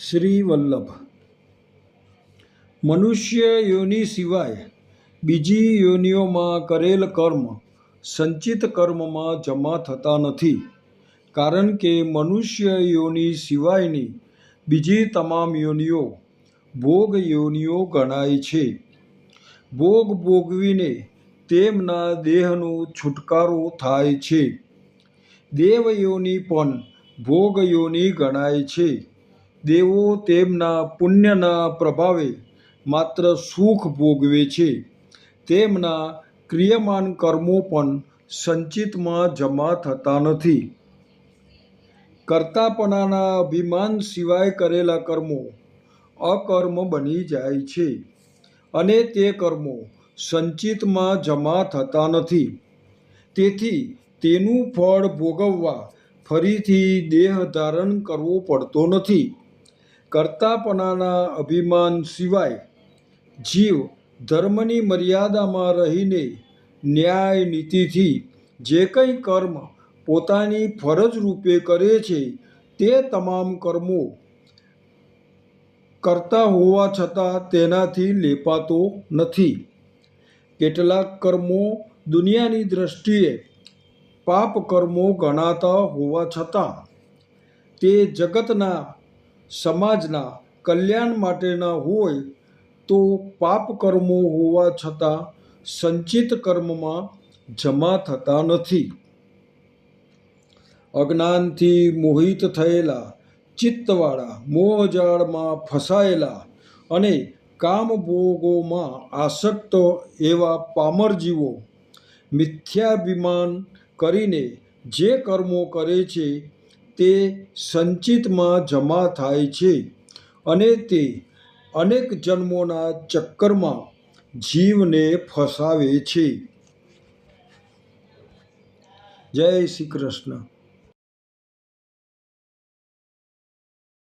શ્રી વલ્લભ. મનુષ્ય યોનિ સિવાય બીજી યોનિઓમાં કરેલ કર્મ સંચિત કર્મમાં જમા થતા નથી, કારણ કે મનુષ્ય યોનિ સિવાયની બીજી તમામ યોનિઓ ભોગ યોનિઓ ગણાય છે. ભોગ ભોગવીને તેમના દેહનો છુટકારો થાય છે. દેવ યોનિ પણ ભોગ યોનિ ગણાય છે. દેવો તેમના પુણ્યના પ્રભાવે માત્ર સુખ ભોગવે છે. તેમના ક્રિયમાન કર્મો પણ સંચિતમાં જમા થતા નથી. કર્તાપણાના અભિમાન સિવાય કરેલા કર્મો અકર્મ બની જાય છે, અને તે કર્મો સંચિતમાં જમા થતા નથી. તેથી તેનું ફળ ભોગવવા ફરીથી દેહ ધારણ કરવો પડતો નથી. કર્તાપણાના અભિમાન સિવાય જીવ ધર્મની મર્યાદામાં રહીને ન્યાય નીતિથી જે કંઈ કર્મ પોતાની ફરજ રૂપે કરે છે તે તમામ કર્મો કરતા હોવા છતાં તેનાથી લેપાતો નથી. કેટલાક કર્મો દુનિયાની દ્રષ્ટિએ પાપ કર્મો ગણાતા હોવા છતાં તે જગતના સમાજના કલ્યાણ માટેના હોય તો પાપ કર્મો હોવા છતાં સંચિત કર્મમાં જમા થતા નથી. અજ્ઞાનથી મોહિત થયેલા ચિત્તવાળા મોહજાળમાં ફસાયેલા અને કામભોગોમાં આસક્ત એવા પામર જીવો મિથ્યાભિમાન કરીને જે કર્મો કરે છે તે સંચિતમાં જમા થાય છે, અને તે અનેક જન્મોના ચક્કરમાં જીવને ફસાવે છે. જય શ્રી કૃષ્ણ.